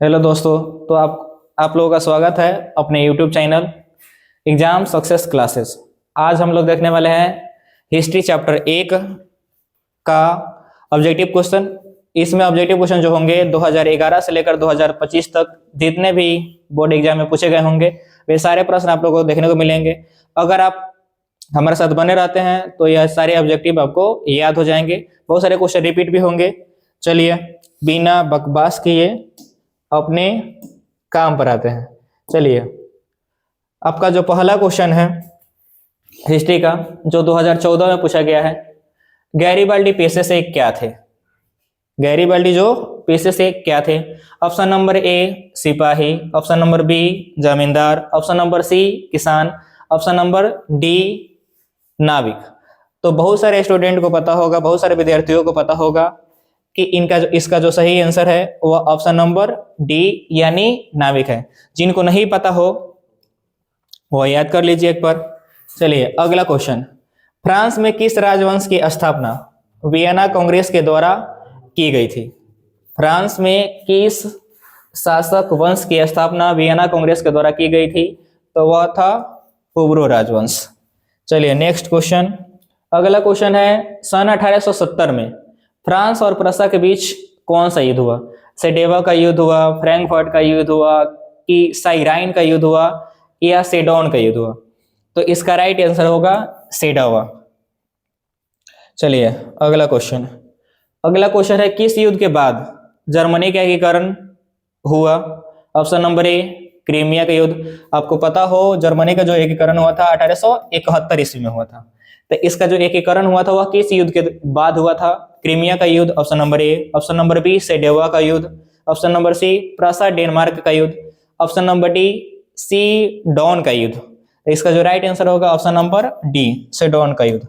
Hello दोस्तों। तो आप लोगों का स्वागत है अपने YouTube channel exam success classes. आज हम लोग देखने वाले हैं हिस्ट्री चैप्टर 1 का ऑब्जेक्टिव क्वेश्चन। इसमें ऑब्जेक्टिव क्वेश्चन जो होंगे 2011 से लेकर 2025 तक जितने भी बोर्ड एग्जाम में पूछे गए होंगे वे सारे प्रश्न आप लोगों को देखने को मिलेंगे। अगर आप हमारे साथ बने रहते हैं तो यह सारे ऑब्जेक्टिव आपको याद हो जाएंगे। बहुत सारे क्वेश्चन रिपीट भी होंगे। चलिए बिना बकवास किए अपने काम पर आते हैं। चलिए आपका जो पहला क्वेश्चन है हिस्ट्री का जो 2014 में पूछा गया है, गैरीबाल्डी पेशे से क्या थे? गैरीबाल्डी जो पेशे से क्या थे? ऑप्शन नंबर ए सिपाही, ऑप्शन नंबर बी जमींदार, ऑप्शन नंबर सी किसान, ऑप्शन नंबर डी नाविक। तो बहुत सारे स्टूडेंट को पता होगा, बहुत सारे विद्यार्थियों को पता होगा कि इसका जो सही आंसर है वह ऑप्शन नंबर डी यानी नाविक है। जिनको नहीं पता हो वो याद कर लीजिए एक बार। चलिए अगला क्वेश्चन, फ्रांस में किस राजवंश की स्थापना वियना कांग्रेस के द्वारा की गई थी? फ्रांस में किस शासक वंश की स्थापना वियना कांग्रेस के द्वारा की गई थी? तो वह था हुब्रो राजवंश। चलिए नेक्स्ट क्वेश्चन। अगला क्वेश्चन है सन 1870 में फ्रांस और प्रसा के बीच कौन सा युद्ध हुआ? सेडेवा का युद्ध हुआ, फ्रैंकफर्ट का युद्ध हुआ, कि साइराइन का युद्ध हुआ या सेडोन का युद्ध हुआ? तो इसका राइट आंसर होगा सेडावा। चलिए अगला क्वेश्चन। अगला क्वेश्चन है किस युद्ध के बाद जर्मनी का एकीकरण हुआ? ऑप्शन नंबर ए क्रीमिया का युद्ध। आपको पता हो जर्मनी का जो एकीकरण हुआ था 1871 ईस्वी में हुआ था। तो इसका जो एकीकरण हुआ था वह किस युद्ध के बाद हुआ था? क्रीमिया का युद्ध option number A, option number B Sadowa का युद्ध, option number C Prussia Denmark का युद्ध, option number D Sedan का युद्ध। तो इसका जो राइट आंसर होगा ऑप्शन नंबर डी सेडोन का युद्ध।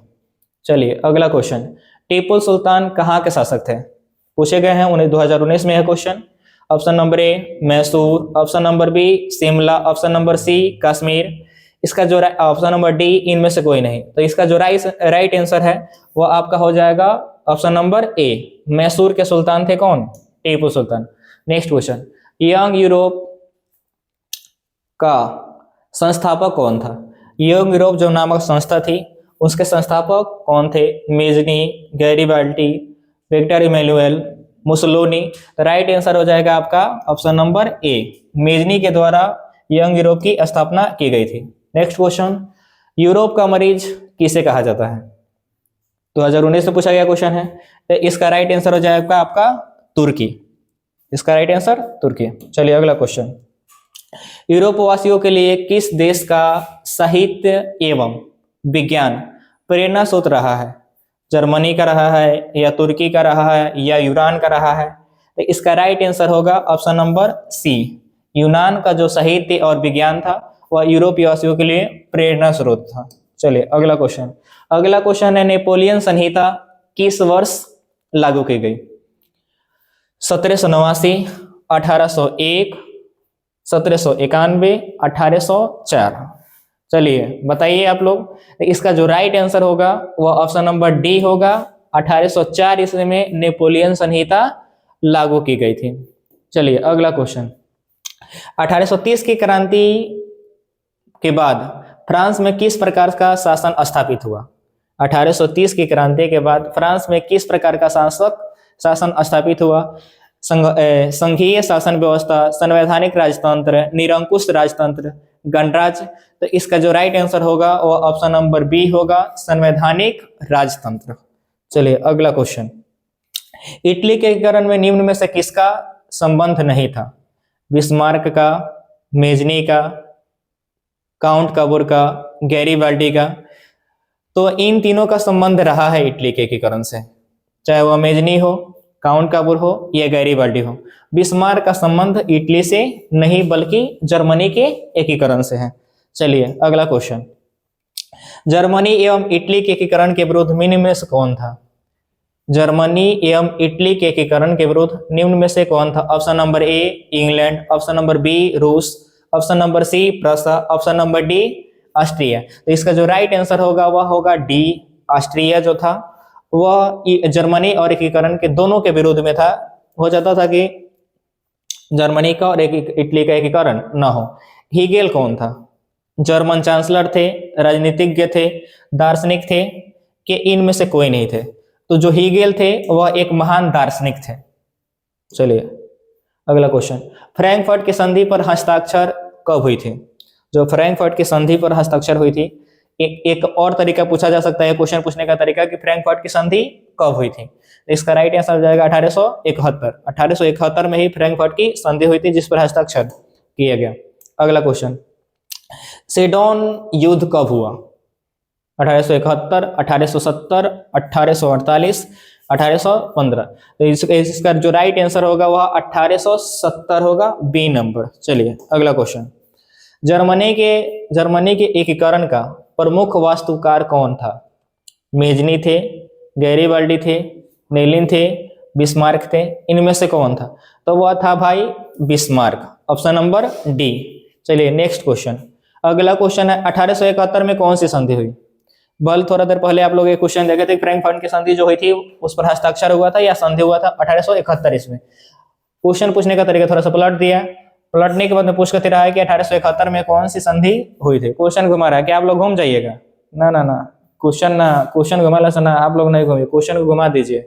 चलिए अगला क्वेश्चन, टीपू सुल्तान कहाँ के शासक थे? पूछे गए हैं 2019 में यह question. Option number A Mysore, option number B Shimla, option number C Kashmir. इसका जो ऑप्शन नंबर डी इनमें से कोई नहीं। तो इसका जो राइट आंसर है वो आपका हो जाएगा ऑप्शन नंबर ए, मैसूर के सुल्तान थे कौन? Tipu Sultan. Next question, young Europe का संस्थापक कौन था? यंग यूरोप जो नामक संस्था थी उसके संस्थापक कौन थे? Mazzini, Garibaldi, Victor Emmanuel, Mussolini. Right answer हो जाएगा आपका ऑप्शन नंबर ए, मेजनी के द्वारा यंग यूरोप की स्थापना की गई थी। नेक्स्ट क्वेश्चन, यूरोप का मरीज किसे कहा जाता है? 2019 में पूछा गया क्वेश्चन है। तो इसका राइट आंसर हो जाएगा आपका तुर्की। इसका राइट आंसर तुर्की। चलिए अगला क्वेश्चन, यूरोप वासियों के लिए किस देश का साहित्य एवं विज्ञान प्रेरणा स्रोत रहा है? जर्मनी का रहा है या तुर्की का रहा है या यूनान का रहा है? तो इसका राइट आंसर होगा ऑप्शन नंबर सी, यूनान का जो साहित्य और विज्ञान था वह यूरोपीय वासियों के लिए प्रेरणा स्रोत था। चलिए अगला क्वेश्चन। अगला क्वेश्चन है नेपोलियन संहिता किस वर्ष लागू की गई? 1789, 1801, 1791, 1804। चलिए बताइए आप लोग। इसका जो राइट आंसर होगा वह ऑप्शन नंबर डी होगा, 1804 ईस्वी में नेपोलियन संहिता लागू की गई थी। चलिए अगला क्वेश्चन, 1830 की क्रांति के बाद फ्रांस में किस प्रकार का शासन स्थापित हुआ? 1830 की क्रांति के बाद फ्रांस में किस प्रकार का शासन स्थापित हुआ? संघीय शासन व्यवस्था, संवैधानिक राजतंत्र, निरंकुश राजतंत्र, गणराज्य। तो इसका जो राइट आंसर होगा वो ऑप्शन नंबर बी होगा, संवैधानिक राजतंत्र। चलिए अगला क्वेश्चन, इटली के एकीकरण में निम्न में से किसका संबंध नहीं था? बिस्मार्क का, मेजनी का, काउंट काबूर का, गैरीबाल्डी का। तो इन तीनों का संबंध रहा है इटली के एकीकरण से, चाहे वह मेजनी हो, काउंट काबूर हो या गैरीबाल्डी हो। बिस्मार्क का संबंध इटली से नहीं बल्कि जर्मनी के एकीकरण से है। चलिए अगला क्वेश्चन, जर्मनी एवं इटली के एकीकरण के विरुद्ध निम्न में से कौन था? जर्मनी एवं इटली के एकीकरण के विरुद्ध निम्न में से कौन था? Option number A England, option number B रूस, option number C Prussia, option number D Austria. तो इसका जो राइट आंसर होगा वह होगा डी, ऑस्ट्रिया जो था वह जर्मनी और एकीकरण के दोनों के विरोध में था। हो जाता था कि जर्मनी का और एक इटली का एकीकरण न हो। हीगेल कौन था? जर्मन चांसलर थे, राजनीतिज्ञ थे, दार्शनिक थे, कि इनमें से कोई नहीं थे? तो जो हीगेल थे वह एक महान दार्शनिक थे। चलिए अगला क्वेश्चन, फ्रैंकफर्ट की संधि पर हस्ताक्षर कब हुई थी? जो फ्रैंकफर्ट की संधि पर हस्ताक्षर हुई थी, एक और तरीका पूछा जा सकता है क्वेश्चन पूछने का तरीका कि फ्रैंकफर्ट की संधि कब हुई थी? इसका राइट आंसर हो जाएगा 1871। 1871 में ही फ्रैंकफर्ट की संधि हुई थी जिस पर हस्ताक्षर किया गया। अगला क्वेश्चन, सेडोन युद्ध कब हुआ? 1871, 1870, 1848, 1815। तो इसका जो राइट आंसर होगा वह 1870 होगा, बी नंबर। चलिए अगला क्वेश्चन, जर्मनी के एकीकरण का प्रमुख वास्तुकार कौन था? मेजनी थे, गैरीबाल्डी थे, नेलिन थे, बिस्मार्क थे, इनमें से कौन था? तो वह था भाई बिस्मार्क, ऑप्शन नंबर डी। चलिए नेक्स्ट क्वेश्चन, अगला क्वेश्चन है 1871 में कौन सी संधि हुई? बल थोड़ा देर पहले आप लोग एक क्वेश्चन देखे थे, फ्रैंकफर्ट की संधि जो हुई थी उस पर हस्ताक्षर हुआ था या संधि हुआ था 1871 इसमें। क्वेश्चन पूछने का तरीका थोड़ा सा पलट दिया, पलटने के बाद में पूछ कर रहा है कि 1871 में कौन सी संधि हुई थी। क्वेश्चन घुमा रहा है कि आप लोग घूम जाइएगा, ना ना ना, क्वेश्चन घुमा ला ना, आप लोग नहीं घूमिए, क्वेश्चन को घुमा दीजिए।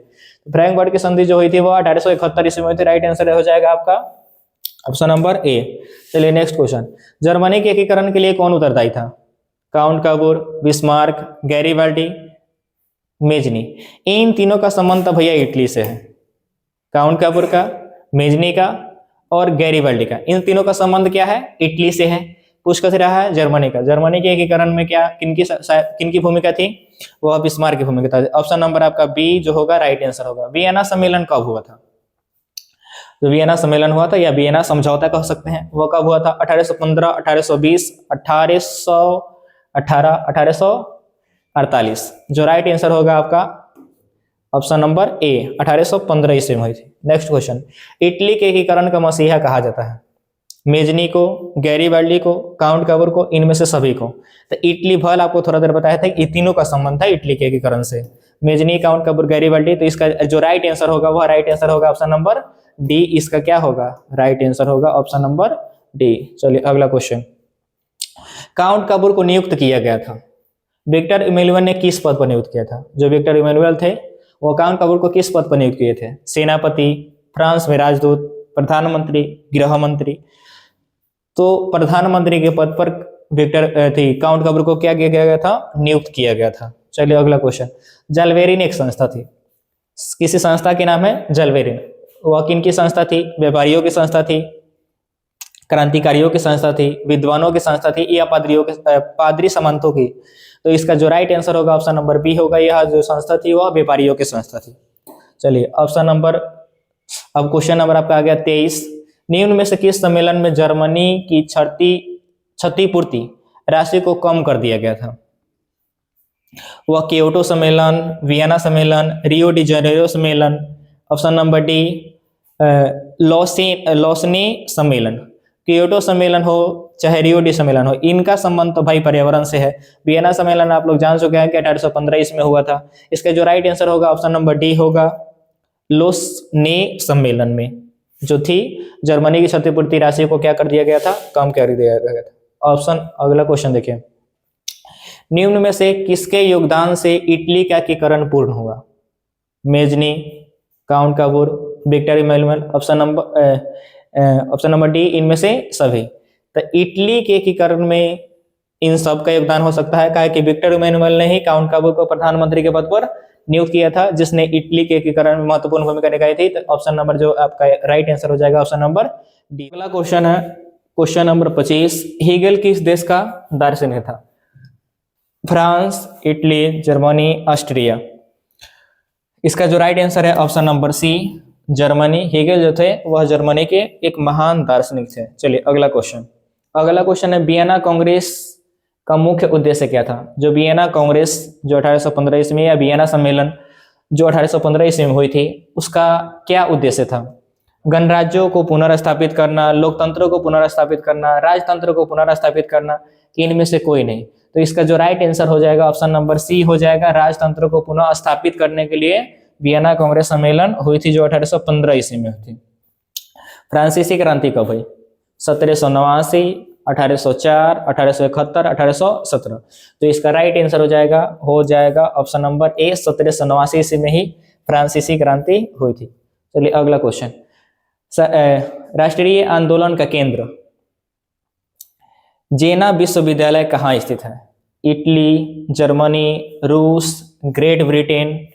फ्रैंकफर्ट की संधि जो हुई थी वो 1871 ईस्वी में हुई थी। राइट आंसर हो जाएगा आपका ऑप्शन नंबर ए। चलिए नेक्स्ट क्वेश्चन, जर्मनी के एकीकरण के लिए कौन उत्तरदायी था? Count Cavour, Bismarck, Garibaldi, Mazzini. इन तीनों का संबंध भैया इटली से है, काउंट काबूर का, मेजनी का और गैरीबाल्डी का, इन तीनों का संबंध क्या है? इटली से है। पूछ कर रहा है जर्मनी का, जर्मनी के एकीकरण में क्या किनकी भूमिका थी? वह बिस्मार्क की भूमिका था। ऑप्शन नंबर आपका बी जो होगा राइट आंसर होगा। वियना सम्मेलन कब हुआ था? जो वियना सम्मेलन हुआ था या वियना समझौता कह सकते हैं, वो कब हुआ था? 1815, 1820, 1818, 1848। जो राइट आंसर होगा आपका ऑप्शन नंबर ए 1815 ईस्वी में हुई थी। नेक्स्ट क्वेश्चन, इटली के एकीकरण का मसीहा कहा जाता है? मेजनी को, गैरीबाल्डी को, काउंट काबूर को, इनमें से सभी को। तो इटली भल आपको थोड़ा देर बताया था कि तीनों का संबंध था इटली के एकीकरण से, मेजनी, काउंट काबूर, गैरीबाल्डी। तो इसका जो राइट आंसर होगा वह राइट आंसर होगा ऑप्शन नंबर डी। इसका क्या होगा? राइट आंसर होगा ऑप्शन नंबर डी। चलिए अगला क्वेश्चन, काउंट काबूर को नियुक्त किया गया था, विक्टर इमैनुअल ने किस पद पर नियुक्त किया था? जो विक्टर इमैनुअल थे वो काउंट काबूर को किस पद पर नियुक्त किए थे? सेनापति, फ्रांस में राजदूत, प्रधानमंत्री, गृह मंत्री। तो प्रधानमंत्री के पद पर काउंट काबूर को क्या किया गया था? नियुक्त किया गया था। चलिए अगला क्वेश्चन, जलवेरिन एक संस्था थी, किसी संस्था के नाम है जलवेरिन। वह किन की संस्था थी? व्यापारियों की संस्था थी, क्रांतिकारियों की संस्था थी, विद्वानों की संस्था थी, या पादरी सामंतों की? तो इसका जो राइट आंसर होगा ऑप्शन नंबर बी होगा। यह जो संस्था थी वह व्यापारियों की संस्था थी। चलिए ऑप्शन नंबर, अब क्वेश्चन नंबर आपका आ गया 23, निम्न में से किस सम्मेलन में जर्मनी की क्षतिपूर्ति राशि को कम कर दिया गया था? वह क्योटो सम्मेलन, वियना सम्मेलन, रियो डी जेनेरो सम्मेलन, ऑप्शन नंबर डी लॉसनी सम्मेलन। क्योटो सम्मेलन हो चाहे रियो डी सम्मेलन हो, इनका संबंध तो भाई पर्यावरण से है। वियना सम्मेलन आप लोग जान चुके हैं कि 1815 इसमें हुआ था। इसका जो राइट आंसर होगा ऑप्शन नंबर डी होगा, लोसने सम्मेलन में जो थी जर्मनी की क्षतिपूर्ति राशि को क्या कर दिया गया था? कम कर दिया गया था। ऑप्शन, अगला क्वेश्चन देखिए, निम्न में से किसके योगदान से इटली का एकीकरण पूर्ण हुआ? Mazzini, Count Cavour, Victor Emmanuel, option number D इनमें से सभी। तो इटली के एकीकरण में इन सब का योगदान हो सकता है, क्या कि विक्टर इमैनुअल ने ही काउंट काबूर को प्रधानमंत्री के पद पर नियुक्त किया था, जिसने इटली के एकीकरण में महत्वपूर्ण भूमिका निभाई थी। तो ऑप्शन नंबर जो आपका राइट आंसर हो जाएगा ऑप्शन नंबर डी। अगला क्वेश्चन है क्वेश्चन नंबर 25, हीगेल किस देश का दार्शनिक था? France, Italy, Germany, Austria. इसका जो राइट आंसर है option number C, Germany. Hegel जो थे वह जर्मनी के एक महान दार्शनिक थे। चलिए अगला क्वेश्चन है, वियना कांग्रेस का मुख्य उद्देश्य क्या था? जो वियना कांग्रेस जो 1815 ईस्वी में, या वियना सम्मेलन जो 1815 ईस्वी में हुई थी, उसका क्या उद्देश्य था? गणराज्यों को पुनर्स्थापित करना, लोकतंत्र को पुनर्स्थापित करना, राजतंत्र को पुनर्स्थापित करना, कि इनमें से कोई नहीं? तो इसका जो राइट आंसर हो जाएगा ऑप्शन नंबर सी हो जाएगा, राजतंत्र को पुनः स्थापित करने के लिए वियना कांग्रेस सम्मेलन हुई थी जो 1815 ईस्वी में हुई थी। फ्रांसीसी क्रांति कब हुई? 1789, 1804, 1871, 1817। तो इसका राइट आंसर हो जाएगा ऑप्शन नंबर ए, 1789 ईस्वी में ही फ्रांसीसी क्रांति हुई थी। चलिए अगला क्वेश्चन, राष्ट्रीय आंदोलन का केंद्र जेना विश्वविद्यालय कहाँ स्थित है? इटली, जर्मनी, रूस, ग्रेट ब्रिटेन।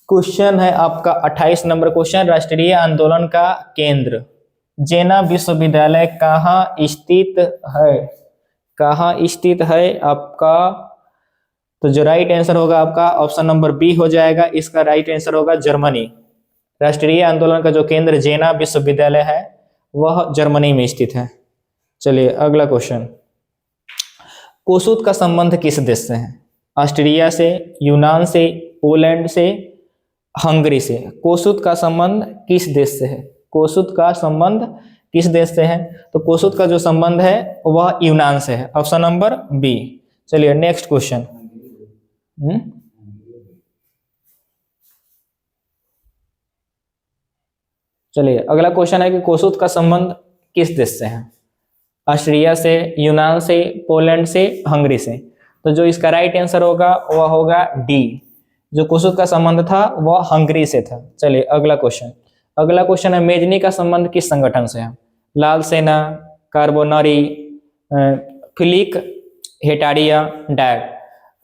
क्वेश्चन है आपका 28 नंबर क्वेश्चन, राष्ट्रीय आंदोलन का केंद्र जेना विश्वविद्यालय कहाँ स्थित है? कहाँ स्थित है आपका? तो जो राइट आंसर होगा आपका ऑप्शन नंबर बी हो जाएगा, इसका राइट आंसर होगा जर्मनी। राष्ट्रीय आंदोलन का जो केंद्र जेना विश्वविद्यालय है वह जर्मनी में स्थित है। चलिए अगला क्वेश्चन, कोसूत का संबंध किस देश से है? ऑस्ट्रिया से, यूनान से, पोलैंड से, हंगरी से। कोसूत का संबंध किस देश से है? कोसूत का संबंध किस देश से है? तो कोसूत का जो संबंध है वह यूनान से है, ऑप्शन नंबर बी। चलिए नेक्स्ट क्वेश्चन, चलिए अगला क्वेश्चन है कि कोसूत का संबंध किस देश से है? ऑस्ट्रिया से, यूनान से, पोलैंड से, हंगरी से। तो जो इसका राइट आंसर होगा वह होगा डी, जो कोसूत का संबंध था वह हंगरी से था। चलिए अगला क्वेश्चन, अगला क्वेश्चन है मेजनी का संबंध किस संगठन से है? लाल सेना, कार्बोनरी, फिलिक, हेटारिया, डायट।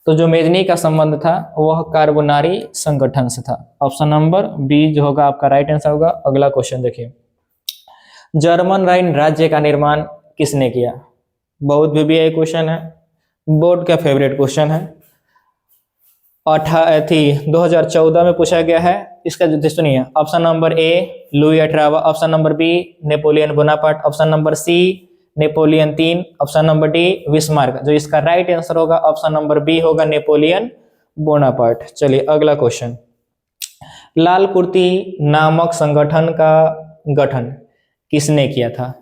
तो जो मेजनी का संबंध था वह कार्बोनारी संगठन से था, ऑप्शन नंबर बी जो होगा आपका राइट आंसर होगा। अगला क्वेश्चन देखिए, जर्मन राइन राज्य का निर्माण किसने किया? बहुत बीबीआई क्वेश्चन है, बोर्ड का फेवरेट क्वेश्चन है। 2014 में पूछा गया है। इसका जो सुनिए, option number A Louis 18, option number B Napoleon Bonaparte, option number C Napoleon 3, option number D Bismarck. जो इसका राइट आंसर होगा ऑप्शन नंबर बी होगा नेपोलियन बोनापार्ट। चलिए अगला क्वेश्चन, लाल कुर्ती नामक संगठन का गठन किसने किया था?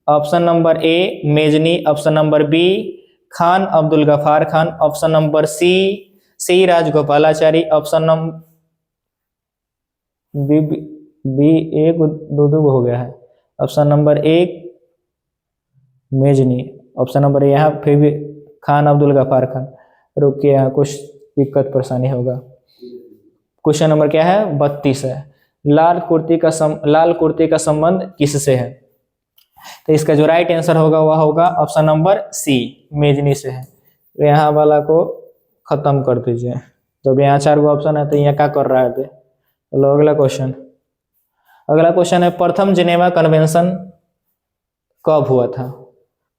Option number A Mazzini, option number B Khan Abdul Ghaffar Khan, option number C Rajagopalachari, option number B एक दो हो गया है, ऑप्शन नंबर एक मेजनी, ऑप्शन नंबर यहाँ फिर भी खान अब्दुल गफार खान। रुकिए यहाँ कुछ दिक्कत परेशानी होगा। क्वेश्चन नंबर क्या है? 32 है। लाल कुर्ती का संबंध किससे है? तो इसका जो राइट आंसर होगा वह होगा ऑप्शन नंबर सी मेजनी से है। तो यहाँ वाला को खत्म कर दीजिए। तो यहाँ 4 गो ऑप्शन है, तो यहाँ क्या कर रहा है? चलो अगला क्वेश्चन है, प्रथम जिनेवा कन्वेंशन कब हुआ था?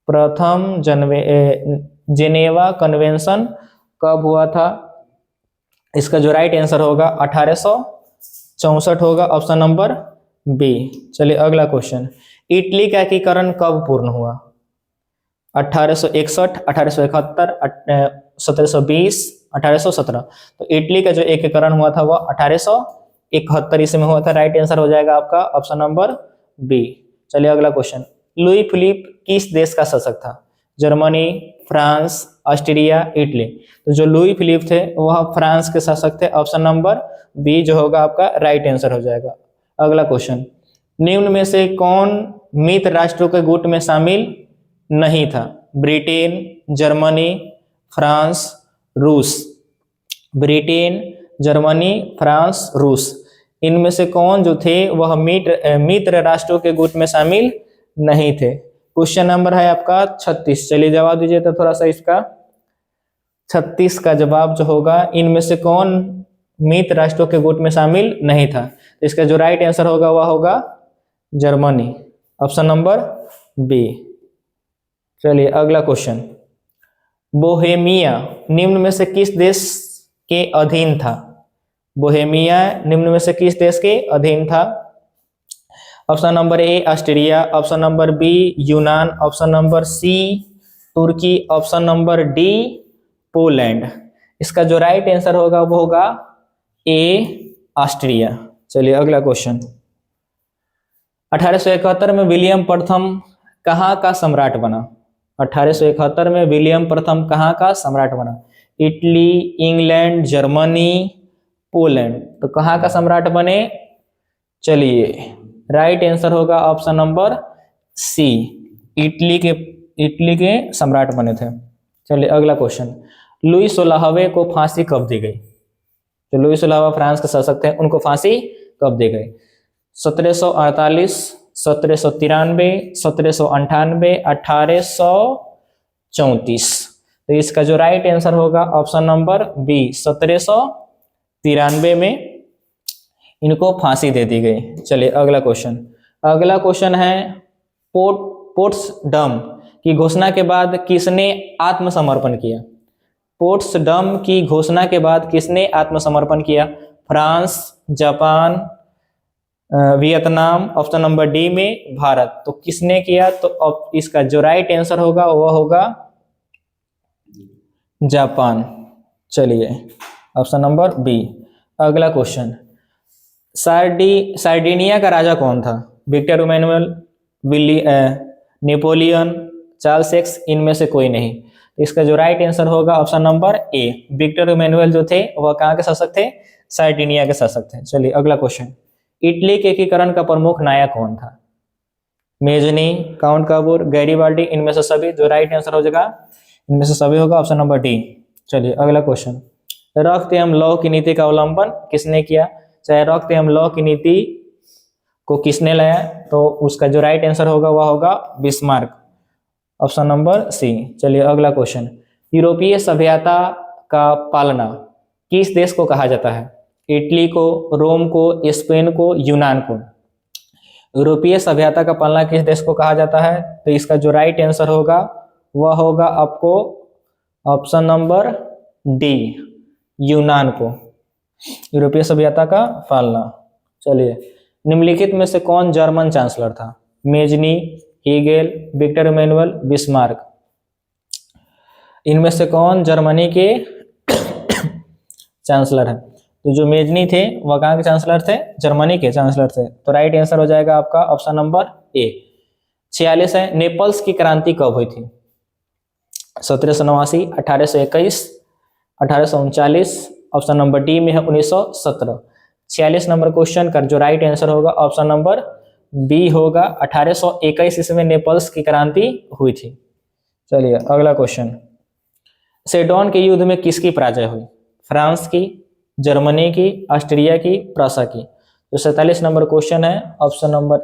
प्रथम जिनेवा कन्वेंशन कब हुआ था? इसका जो राइट आंसर होगा 1864 होगा, ऑप्शन नंबर बी। चलिए अगला क्वेश्चन, इटली का एकीकरण कब पूर्ण हुआ? 1861, 1871, 1720, 1817। तो इटली का जो एकीकरण हुआ था वह 1871 ईस्वी में हुआ था। राइट आंसर हो जाएगा आपका ऑप्शन नंबर बी। चलिए अगला क्वेश्चन, लुई फिलिप किस देश का शासक था? Germany, France, Austria, Italy. तो जो लुई फिलिप थे वह फ्रांस के शासक थे, ऑप्शन नंबर बी जो होगा आपका राइट आंसर हो जाएगा। अगला क्वेश्चन, निम्न में से कौन मित्र राष्ट्रों के गुट में शामिल नहीं था? ब्रिटेन, जर्मनी, फ्रांस, रूस। ब्रिटेन, जर्मनी, फ्रांस, रूस, इनमें से कौन जो थे वह मित्र राष्ट्रों के गुट में शामिल नहीं थे? क्वेश्चन नंबर है आपका 36। चलिए जवाब दीजिए तो थोड़ा सा इसका 36 का जवाब जो होगा, इनमें से कौन मित्र राष्ट्रों के गुट में शामिल नहीं था? तो इसका जो राइट आंसर होगा वह होगा जर्मनी, ऑप्शन नंबर बी। चलिए अगला क्वेश्चन, बोहेमिया निम्न में से किस देश के अधीन था? बोहेमिया निम्न में से किस देश के अधीन था? Option number A Austria, option number B यूनान, ऑप्शन नंबर सी तुर्की, ऑप्शन नंबर डी पोलैंड। इसका जो राइट आंसर होगा वो होगा ए ऑस्ट्रिया। चलिए अगला क्वेश्चन, 1871 में विलियम प्रथम कहाँ का सम्राट बना? 1871 में विलियम प्रथम कहाँ का सम्राट बना? Italy, England, Germany, Poland. तो कहाँ का सम्राट बने? चलिए राइट आंसर होगा ऑप्शन नंबर सी, इटली के सम्राट बने थे। चलिए अगला क्वेश्चन, लुई 16वें को फांसी कब दी गई? तो लुई 16वां फ्रांस के शासक थे, उनको फांसी कब दी गई? 1748, 1793, 1798, 1834। तो इसका जो राइट आंसर होगा ऑप्शन नंबर बी, 1793 में इनको फांसी दे दी गई। चलिए अगला क्वेश्चन, अगला क्वेश्चन है पोट्सडम की घोषणा के बाद किसने आत्मसमर्पण किया? पोट्सडम की घोषणा के बाद किसने आत्मसमर्पण किया? France, Japan, Vietnam, option number D में भारत। तो किसने किया? तो अब इसका जो राइट आंसर होगा वह होगा जापान। चलिए ऑप्शन नंबर बी। अगला क्वेश्चन, सार्डिनिया का राजा कौन था? Victor Emmanuel, Napoleon, Charles X, इनमें से कोई नहीं। इसका जो राइट आंसर होगा option number A, Victor Emmanuel जो थे वह कहाँ के शासक थे? सार्डिनिया के शासक थे। चलिए अगला क्वेश्चन, इटली के एकीकरण का प्रमुख नायक कौन था? मेजनी, काउंट काबूर, गैरीबाल्डी, इनमें से सभी। जो राइट आंसर हो जाएगा इनमें से सभी होगा ऑप्शन नंबर डी। चलिए अगला क्वेश्चन, रक्त एवं लौह की नीति का अवलंबन किसने किया? चाहे रक्त एवं लौह की नीति को किसने लाया? तो उसका जो राइट आंसर होगा वह होगा बिस्मार्क, ऑप्शन नंबर सी। चलिए अगला क्वेश्चन, यूरोपीय सभ्यता का पालना किस देश को कहा जाता है? इटली को, रोम को, स्पेन को, यूनान को। यूरोपीय सभ्यता का पालना किस देश को कहा जाता है? तो इसका जो राइट आंसर होगा वह होगा आपको ऑप्शन नंबर डी, यूनान को, यूरोपीय सभ्यता का पालना। चलिए निम्नलिखित में से कौन जर्मन चांसलर था? Mazzini, Hegel, Victor Emmanuel, Bismarck. इनमें से कौन जर्मनी के चांसलर है? तो जो मेजनी थे वह कहाँ के चांसलर थे? जर्मनी के चांसलर थे। तो राइट आंसर हो जाएगा आपका ऑप्शन नंबर ए। 46 है, नेपल्स की क्रांति कब हुई थी? 1789, 1821, 1839, ऑप्शन नंबर डी में है 1917। 46 नंबर क्वेश्चन का जो राइट आंसर होगा ऑप्शन नंबर बी होगा, 1821 ईस्वी में नेपल्स की क्रांति हुई थी। चलिए अगला क्वेश्चन, सेडोन के युद्ध में किसकी पराजय हुई? फ्रांस की, जर्मनी की, ऑस्ट्रिया की, प्रूसिया की। तो 47 नंबर क्वेश्चन है, ऑप्शन नंबर,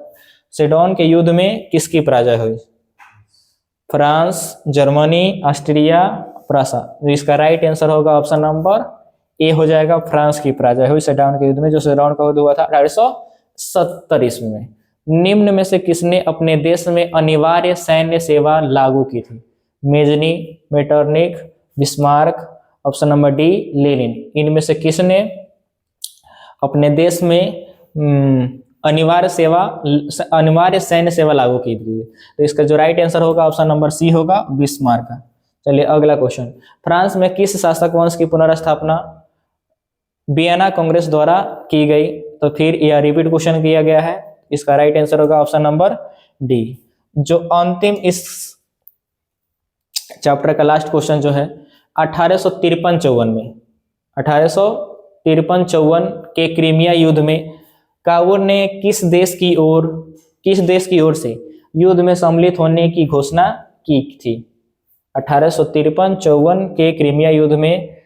सेडोन के युद्ध में किसकी पराजय हुई? France, Germany, Austria, Prussia. तो इसका राइट आंसर होगा ऑप्शन नंबर ए हो जाएगा, फ्रांस की पराजय हुई सेडोन के युद्ध में, जो सेडोन का युद्ध हुआ था 1870 ईस्वी में। निम्न में से किसने अपने देश में अनिवार्य सैन्य सेवा लागू की थी? Mazzini, Metternich, Bismarck, option number D Lenin. इनमें से किसने अपने देश में अनिवार्य सैन्य सेवा लागू की थी? तो इसका जो राइट आंसर होगा ऑप्शन नंबर सी होगा, बिस्मार्क। चलिए अगला क्वेश्चन, फ्रांस में किस शासक वंश की पुनर्स्थापना वियना कांग्रेस द्वारा की गई? तो फिर यह रिपीट क्वेश्चन किया गया है। इसका राइट आंसर होगा ऑप्शन नंबर डी। जो अंतिम इस चैप्टर का लास्ट क्वेश्चन जो है 1853-54 में, 1853-54 के क्रीमिया युद्ध में काबूल ने किस देश की ओर से युद्ध में सम्मिलित होने की घोषणा की थी? 1853-54 के क्रीमिया युद्ध में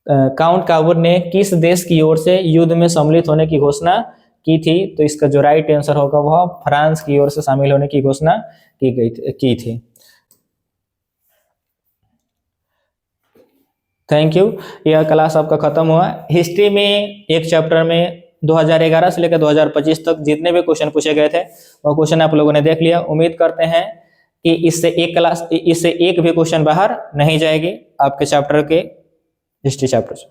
काउंट काबूल ने किस देश की ओर से युद्ध में सम्मिलित होने की घोषणा की थी? तो इसका जो राइट आंसर होगा वह फ्रांस की ओर से शामिल होने की घोषणा की थी। Thank you. यह क्लास आपका खत्म हुआ। हिस्ट्री में एक चैप्टर में 2011 से लेकर 2025 तक जितने भी क्वेश्चन पूछे गए थे वो क्वेश्चन आप लोगों ने देख लिया। उम्मीद करते हैं कि इससे एक भी क्वेश्चन बाहर नहीं जाएगी आपके चैप्टर के हिस्ट्री चैप्टर से।